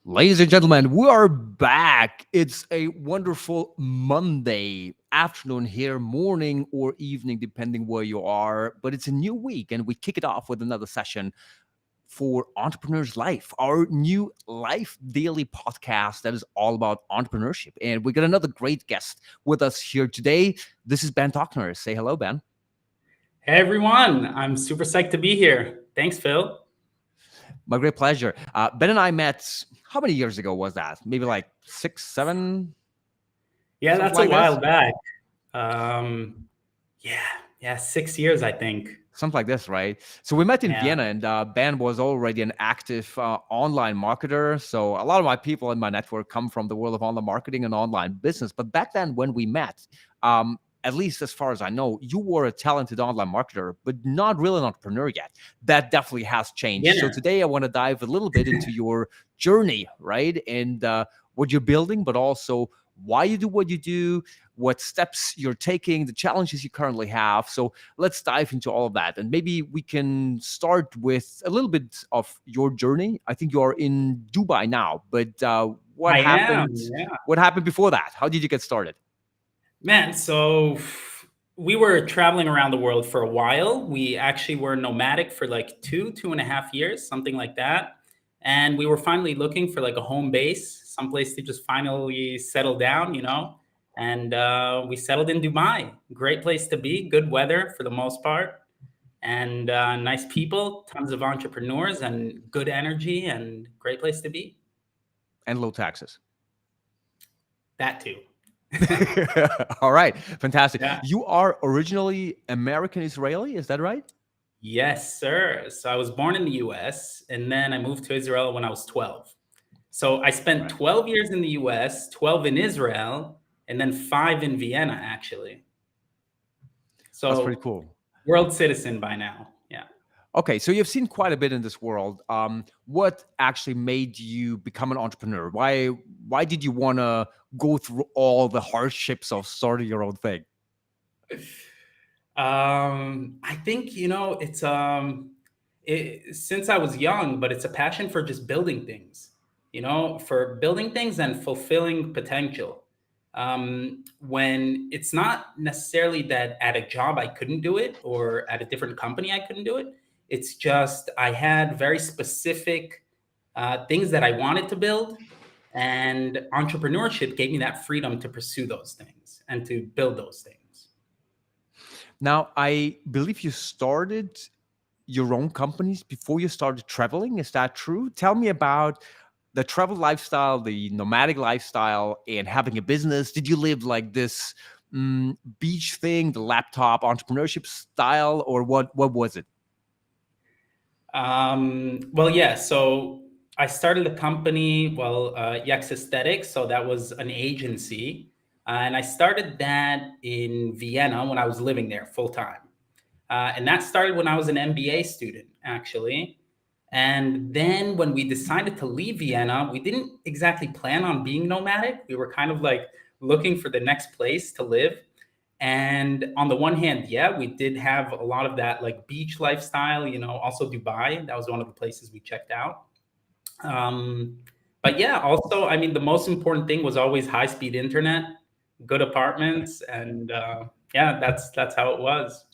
Ladies and gentlemen, we are back. It's a wonderful Monday afternoon here, morning or evening, depending where you are. But it's a new week, and we kick it off with another session for Entrepreneur's Life, our new Life Daily podcast that is all about entrepreneurship. And we got another great guest with us here today. This is Ben Tochner. Say hello, Ben. Hey everyone, I'm super psyched to be here. Thanks, Phil. My great pleasure. Ben and I met, how many years ago was that? Maybe like 6, 7, Yeah, something that's a like this? while back. Um, yeah, yeah, 6 years, I think. Something like this, right? So we met in Yeah, Vienna, and Ben was already an active online marketer. So a lot of my people in my network come from the world of online marketing and online business. But back then, when we met, at least as far as I know, you were a talented online marketer, but not really an entrepreneur yet. That definitely has changed. So beginner. today, I want to dive a little bit into your journey, right? And what you're building, but also why you do what you do, what steps you're taking, the challenges you currently have. So let's dive into all of that. And maybe we can start with a little bit of your journey. I think you're in Dubai now, but what I happened? am, yeah. What happened before that? How did you get started? Man, so we were traveling around the world for a while. We actually were nomadic for like 2.5 years, something like that. And we were finally looking for like a home base, someplace to just finally settle down. And we settled in Dubai. Great place to be, good weather for the most part, and nice people, tons of entrepreneurs, and good energy, and great place to be. And low taxes. That too. All right, fantastic. Yeah. You are originally American Israeli, is that right? Yes, sir. So I was born in the US and then I moved to Israel when I was 12. So I spent Right. 12 years in the US, 12 in Israel, and then 5 in Vienna, actually. That's pretty So cool. world citizen by now. Yeah. Okay, so you've seen quite a bit in this world. What actually made you become an entrepreneur? Why did you want to go through all the hardships of starting your own thing? I think, since I was young, but it's a passion for just building things, for building things and fulfilling potential. When it's not necessarily that at a job I couldn't do it or at a different company I couldn't do it, it's just I had very specific things that I wanted to build, and entrepreneurship gave me that freedom to pursue those things and to build those things. Now, I believe you started your own companies before you started traveling. Is that true? Tell me about the travel lifestyle, the nomadic lifestyle, and having a business. Did you live like this beach thing, the laptop entrepreneurship style, or what was it? Well, yeah. So I started a company, Yex Aesthetics. So that was an agency. And I started that in Vienna when I was living there full time. And that started when I was an MBA student, actually. And then when we decided to leave Vienna, we didn't exactly plan on being nomadic. We were kind of like looking for the next place to live. And on the one hand, yeah, we did have a lot of that like beach lifestyle, also Dubai. That was one of the places we checked out. Um, but yeah, also, I mean, the most important thing was always high speed internet, good apartments, and yeah, that's how it was.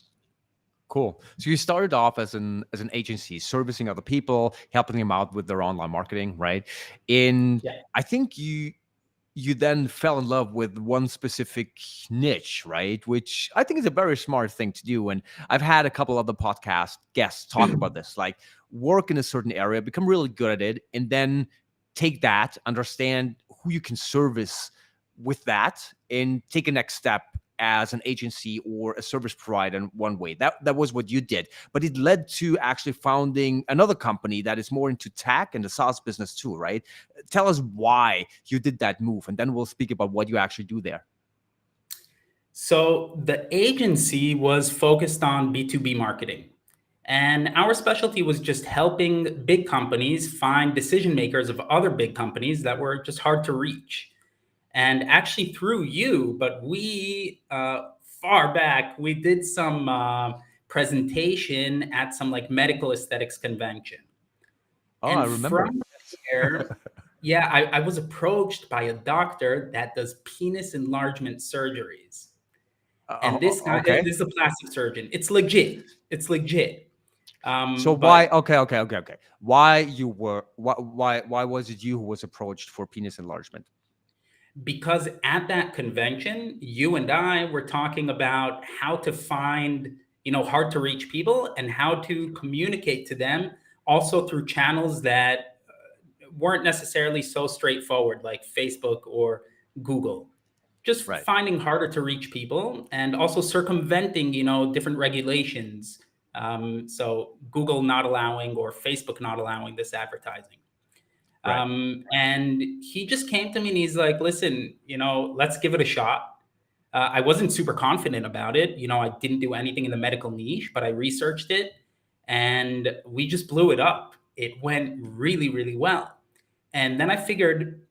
Cool. So you started off as an agency, servicing other people, helping them out with their online marketing, right? And Yeah. I think you then fell in love with one specific niche, right? Which I think is a very smart thing to do. And I've had a couple of the podcast guests talk about this, like work in a certain area, become really good at it, and then take that, understand who you can service with that, and take a next step as an agency or a service provider in one way. That was what you did. But it led to actually founding another company that is more into tech and the SaaS business too, right? Tell us why you did that move, and then we'll speak about what you actually do there. So the agency was focused on B2B marketing. And our specialty was just helping big companies find decision makers of other big companies that were just hard to reach. And actually, through you, but we, far back, we did some presentation at some like medical aesthetics convention. Oh, I And remember. from Yes. there, Yeah, I was approached by a doctor that does penis enlargement surgeries. And this guy, Okay. this is a plastic surgeon. It's legit. It's legit. So why? But Okay, okay, okay, okay. Why you were? Why was it you who was approached for penis enlargement? because at that convention, you and I were talking about how to find, hard to reach people and how to communicate to them also through channels that weren't necessarily so straightforward, like Facebook or Google. Just Right, finding harder to reach people and also circumventing, different regulations. So Google not allowing or Facebook not allowing this advertising. right, And he just came to me and he's like, listen, let's give it a shot. I wasn't super confident about it. I didn't do anything in the medical niche, but I researched it and we just blew it up. It went really, really well. And then I figured,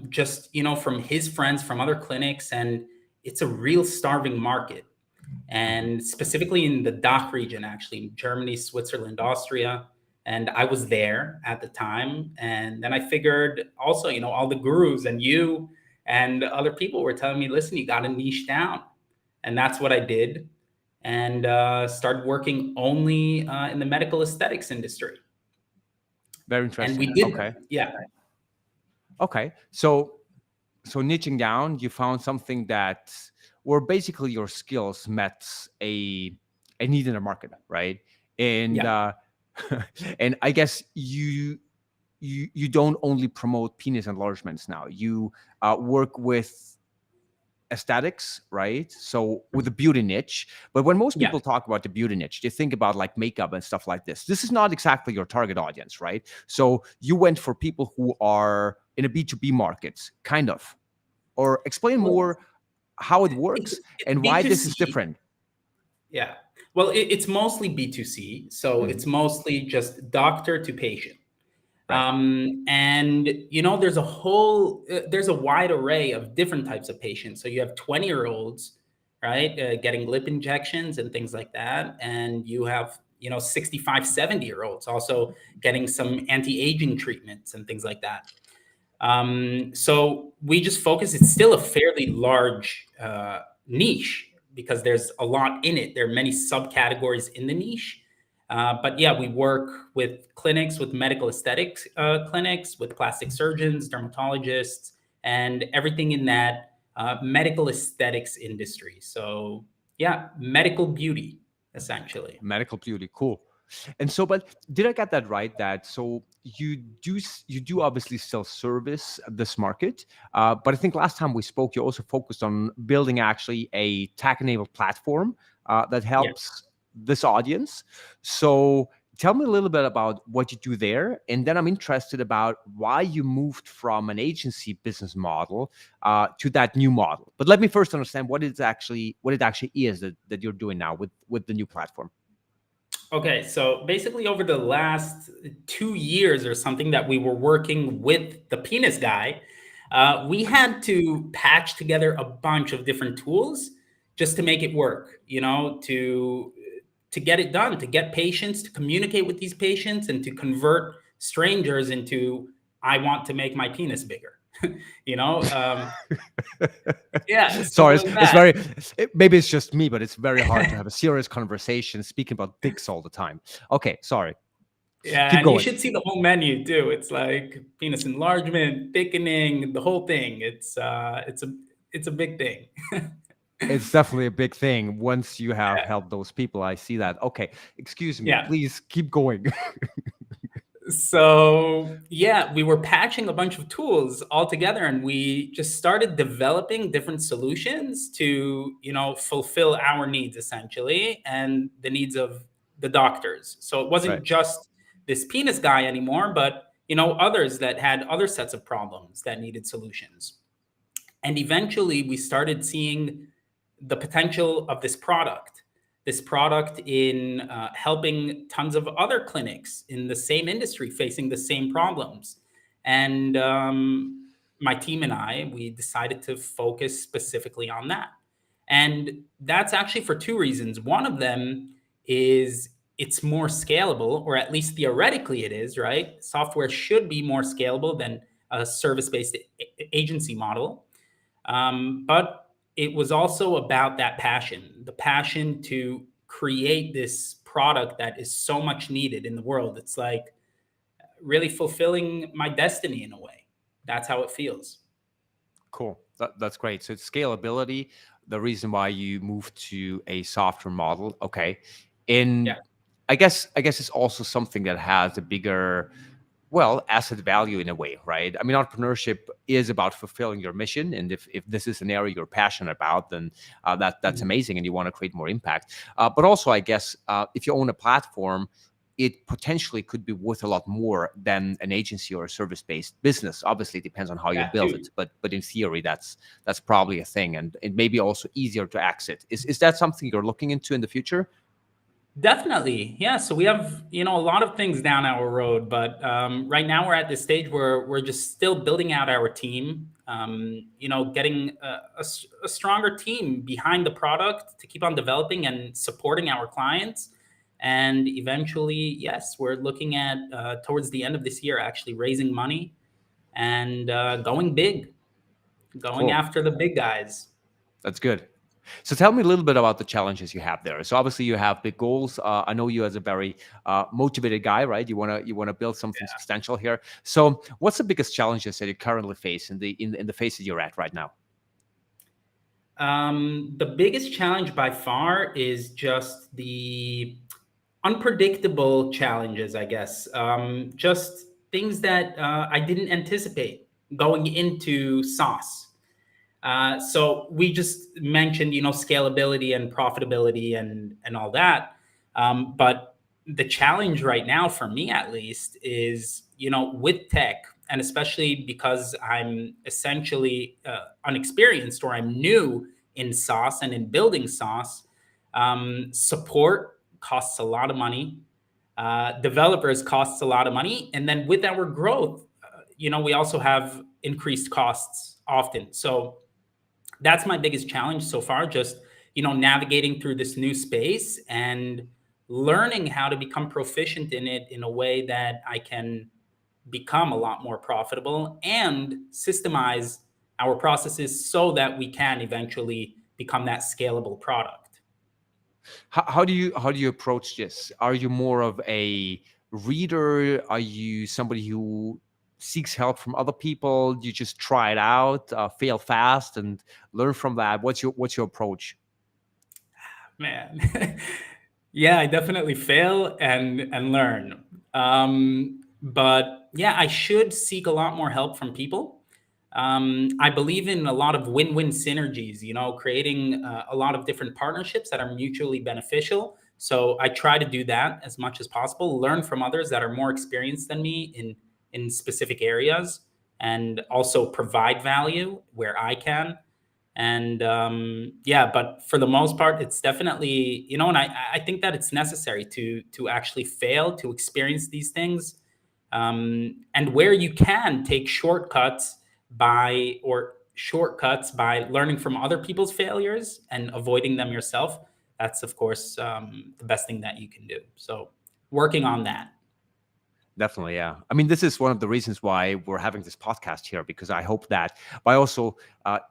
just, from his friends, from other clinics, and it's a real starving market. hmm, And specifically in the DACH region, actually, in Germany, Switzerland, Austria. And I was there at the time. And then I figured also, all the gurus and you and other people were telling me, listen, you got to niche down. And that's what I did. And started working only in the medical aesthetics industry. very And we interesting. did, Okay, yeah, okay. So niching down, you found something that where basically your skills met a need in the market, right? And yeah, and I guess you don't only promote penis enlargements now. You work with aesthetics, right? So with the beauty niche. But when most yeah, people talk about the beauty niche, they think about like makeup and stuff like this. This is not exactly your target audience, right? So you went for people who are in a B2B market, kind of. Or explain well, more how it it's works it's and why this is B2C. different. Yeah. Well, it's mostly B2C. So Mhm. it's mostly just doctor to patient. Right. And, there's a wide array of different types of patients. So you have 20-year-olds, right, getting lip injections and things like that. And you have, 65, 70-year-olds also getting some anti aging treatments and things like that. So we just focus. It's still a fairly large niche because there's a lot in it. There are many subcategories in the niche. But yeah, we work with clinics, with medical aesthetics clinics, with plastic surgeons, dermatologists, and everything in that medical aesthetics industry. So yeah, medical beauty, essentially. Medical beauty, cool. And so, but did I get that right? That so you do obviously still service this market, but I think last time we spoke, you also focused on building actually a tech-enabled platform that Yeah. helps this audience. So tell me a little bit about what you do there, and then I'm interested about why you moved from an agency business model to that new model. But let me first understand what it actually is that you're doing now with the new platform. Okay, so basically, over the last 2 years or something that we were working with the penis guy, we had to patch together a bunch of different tools just to make it work. To get it done, to get patients, to communicate with these patients, and to convert strangers into "I want to make my penis bigger." you know, um, yeah, Sorry, simple as it's that. very, maybe it's just me, but it's very hard to have a serious conversation speaking about dicks all the time. Okay, sorry. Yeah, Keep and you going. should see the whole menu too. It's like penis enlargement, thickening, the whole thing. It's a big thing. It's definitely a big thing once you have helped those people. I see that. Okay, excuse me. Yeah. Please keep going. So yeah, we were patching a bunch of tools all together, and we just started developing different solutions to fulfill our needs essentially, and the needs of the doctors. So it Right. wasn't just this penis guy anymore, but others that had other sets of problems that needed solutions. And eventually we started seeing the potential of this product in helping tons of other clinics in the same industry facing the same problems. And my team and I, we decided to focus specifically on that. And that's actually for two reasons. One of them is it's more scalable, or at least theoretically it is, right? Software should be more scalable than a service-based agency model. But it was also about that passion, the passion to create this product that is so much needed in the world. It's like really fulfilling my destiny in a way. That's how it feels. Cool. That's great. So it's scalability, the reason why you moved to a software model. Okay. Yeah. And I guess it's also something that has a bigger, well, asset value in a way, right? I mean, entrepreneurship is about fulfilling your mission, and if this is an area you're passionate about, then that's Mhm. amazing, and you want to create more impact. But also, I guess if you own a platform, it potentially could be worth a lot more than an agency or a service-based business. Obviously, it depends on how you That build too. it, but in theory, that's probably a thing, and it may be also easier to exit. Is that something you're looking into in the future? Definitely. Yeah. So we have, a lot of things down our road, but right now we're at this stage where we're just still building out our team, getting a stronger team behind the product to keep on developing and supporting our clients. And eventually, yes, we're looking at towards the end of this year, actually raising money and going big, going Cool. after the big guys. That's good. So tell me a little bit about the challenges you have there. So obviously you have big goals. I know you as a very motivated guy, right? You wanna build something substantial here. So what's the biggest challenges that you currently face in the phase that you're at right now? The biggest challenge by far is just the unpredictable challenges, I guess. Just things that I didn't anticipate going into sauce. So we just mentioned, scalability and profitability and all that. But the challenge right now, for me at least, is with tech, and especially because I'm essentially unexperienced, or I'm new in sauce and in building sauce. Support costs a lot of money. Developers costs a lot of money, and then with our growth, we also have increased costs often. So that's my biggest challenge so far, just navigating through this new space and learning how to become proficient in it in a way that I can become a lot more profitable and systemize our processes so that we can eventually become that scalable product. How do you approach this? Are you more of a reader? Are you somebody who seeks help from other people? Do you just try it out, fail fast, and learn from that? What's your approach? Man. Yeah, I definitely fail and learn. But yeah, I should seek a lot more help from people. I believe in a lot of win-win synergies, creating a lot of different partnerships that are mutually beneficial. So I try to do that as much as possible, learn from others that are more experienced than me in specific areas, and also provide value where I can. And yeah, but for the most part, it's definitely, and I think that it's necessary to actually fail to experience these things. And where you can take shortcuts by learning from other people's failures and avoiding them yourself, that's of course the best thing that you can do. So working on that. Definitely, yeah. I mean, this is one of the reasons why we're having this podcast here, because I hope that by also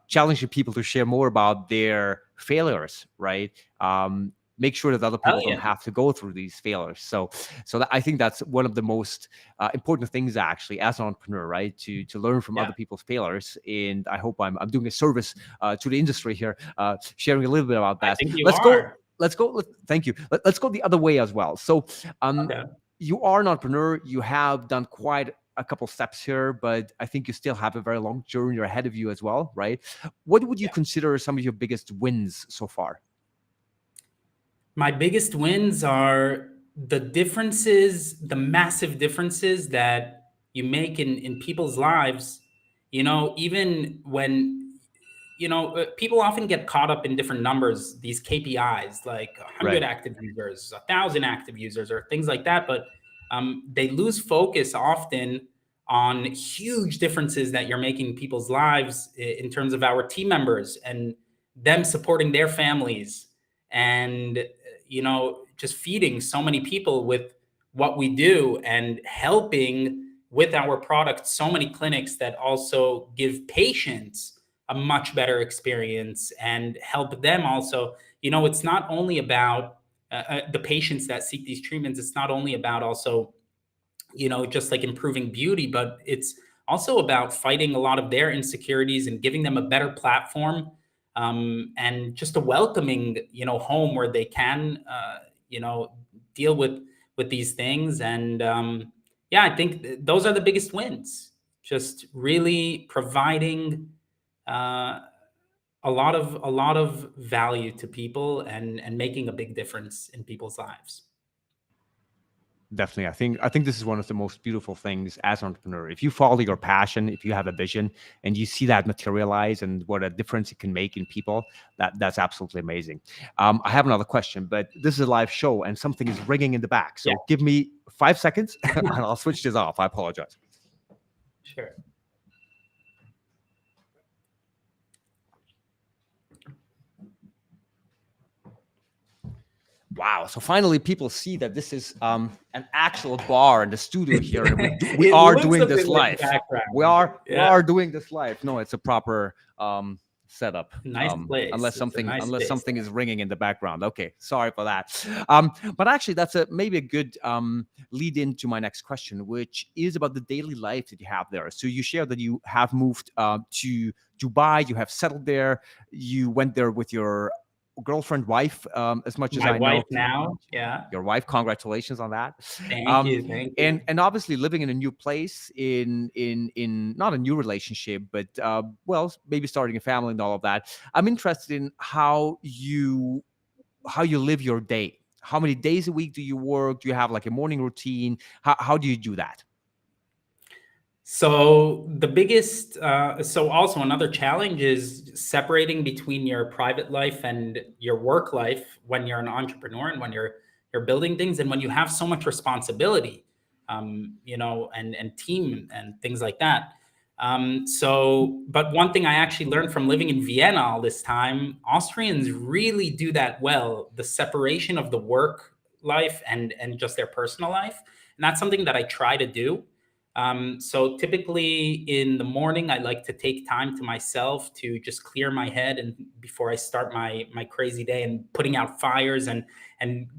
challenging people to share more about their failures, right? Make sure that other Hell people don't yeah. have to go through these failures. So I think that's one of the most important things, actually, as an entrepreneur, right? To learn from Yeah, other people's failures. And I hope I'm doing a service to the industry here, sharing a little bit about I that. think you Let's go. are. Let's go. Thank you. Let's go the other way as well. So. Okay. You are an entrepreneur. You have done quite a couple steps here, but I think you still have a very long journey ahead of you as well, right? What would you consider some of your biggest wins so far? My biggest wins are the massive differences that you make in people's lives. Even when, people often get caught up in different numbers, these KPIs, like 100 Right. active users, 1,000 active users, or things like that. But they lose focus often on huge differences that you're making in people's lives in terms of our team members and them supporting their families, and just feeding so many people with what we do and helping with our product so many clinics that also give patients a much better experience and help them also. It's not only about the patients that seek these treatments. It's not only about also, just like improving beauty, but it's also about fighting a lot of their insecurities and giving them a better platform, and just a welcoming, home where they can, you know, deal with these things. And yeah, I think those are the biggest wins. Just really providing uh, a lot of value to people and making a big difference in people's lives. Definitely. I think this is one of the most beautiful things as an entrepreneur. If you follow your passion, if you have a vision and you see that materialize and what a difference it can make in people, that's absolutely amazing. I have another question, but this is a live show and something is ringing in the back. Yeah, So give me 5 seconds and I'll switch this off. I apologize. sure. Wow. So finally people see that this is an actual bar in the studio here and we It are looks doing a bit this like live. We background. are we Yeah, are doing this live. No, it's a proper setup. nice place. Unless It's a something nice unless space. something is ringing in the background. Okay, sorry for that. But actually that's a maybe a good lead into my next question, which is about the daily life that you have there. So you share that you have moved to Dubai, you have settled there, you went there with your girlfriend, wife, as much as My I know. wife now. Yeah. Your wife, congratulations on that. Thank you. Thank you. And obviously living in a new place, in not a new relationship, but well, maybe starting a family and all of that. I'm interested in how you live your day. How many days a week do you work? Do you have like a morning routine? How do you do that? So also another challenge is separating between your private life and your work life when you're an entrepreneur and when you're building things and when you have so much responsibility, and team and things like that. But one thing I actually learned from living in Vienna all this time, Austrians really do that well, the separation of the work life and just their personal life. And that's something that I try to do. So typically in the morning, I like to take time to myself to just clear my head and before I start my crazy day and putting out fires and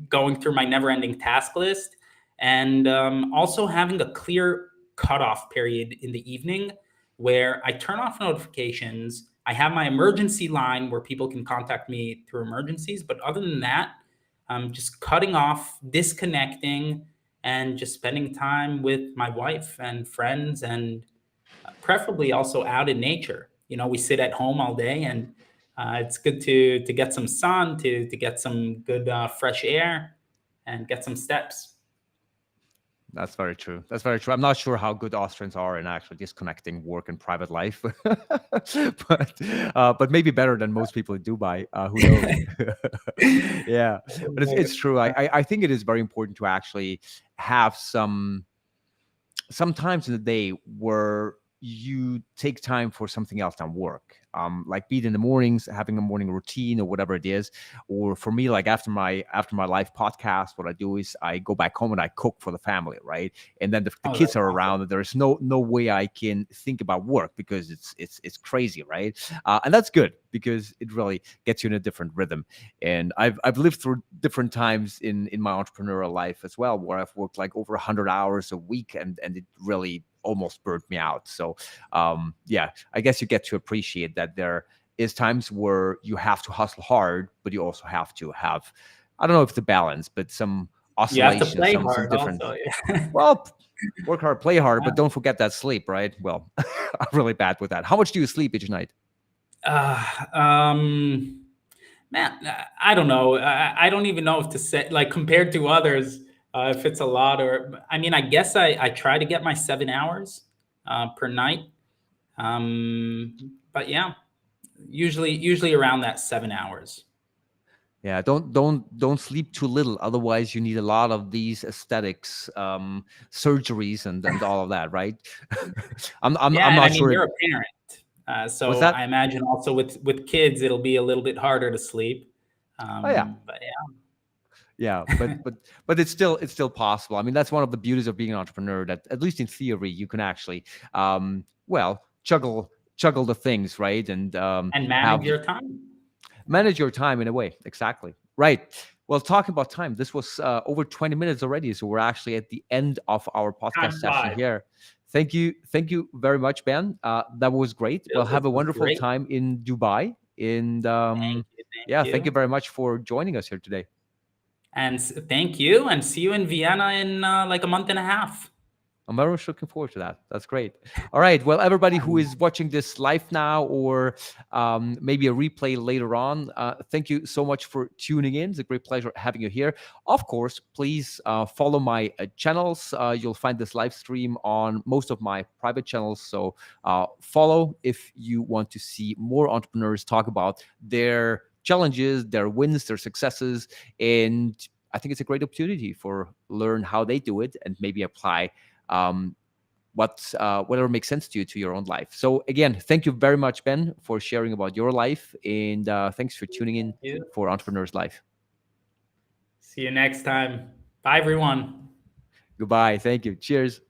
going through my never-ending task list, and also having a clear cutoff period in the evening where I turn off notifications. I have my emergency line where people can contact me through emergencies, but other than that, just cutting off, disconnecting, and just spending time with my wife and friends, and preferably also out in nature. We sit at home all day, and it's good to get some sun, to get some good fresh air, and get some steps. That's very true. That's very true. I'm not sure how good Austrians are in actually disconnecting work and private life, but maybe better than most people in Dubai. Who knows? Yeah, but it's true. I think it is very important to actually have some times in the day where you take time for something else than work. Like be it in the mornings, having a morning routine or whatever it is. Or for me, like after my live podcast, what I do is I go back home and I cook for the family, right? And then the Oh, kids that's are awesome. around, and there's no way I can think about work because it's crazy, right? And that's good because it really gets you in a different rhythm. And I've lived through different times in my entrepreneurial life as well, where I've worked like over 100 hours a week, and it really almost burnt me out. So yeah, I guess you get to appreciate that there is times where you have to hustle hard, but you also have to have, I don't know if it's a balance, but some You have to oscillation, play some hard different. also. Yeah. Well, work hard, play hard, but don't forget that sleep, right? Well, I'm really bad with that. How much do you sleep each night? uh, um, Man, I don't know. I don't even know if to say, like, compared to others, if it's a lot or, I mean, I guess I try to get my 7 hours per night. But yeah, usually around that 7 hours. Yeah, don't sleep too little. Otherwise, you need a lot of these aesthetics surgeries and all of that, right? Yeah, I'm and I not mean, sure. you're a parent, Was so I that? imagine also with kids, it'll be a little bit harder to sleep. Oh yeah. But yeah. Yeah, but it's still possible. I mean, that's one of the beauties of being an entrepreneur, that at least in theory you can actually well, juggle the things, right? And And manage have your time. manage your time in a way. Exactly. Right. Well, talking about time, this was over 20 minutes already, so we're actually at the end of our podcast Time session flies. here. Thank you very much, Ben. That was great. Well, have This a was wonderful great. time in Dubai, and Thank you. Thank yeah, thank you you. very much for joining us here today. And thank you. And see you in Vienna in like a month and a half. I'm very much looking forward to that. That's great. All right. Well, everybody who is watching this live now, or maybe a replay later on, thank you so much for tuning in. It's a great pleasure having you here. Of course, please follow my channels. You'll find this live stream on most of my private channels. So follow if you want to see more entrepreneurs talk about their challenges, their wins, their successes. And I think it's a great opportunity for learn how they do it and maybe apply um, whatever makes sense to you to your own life. So again, thank you very much, Ben, for sharing about your life, and thanks for tuning in Thank you. for Entrepreneur's Life. See you next time. Bye, everyone. Goodbye. Thank you. Cheers.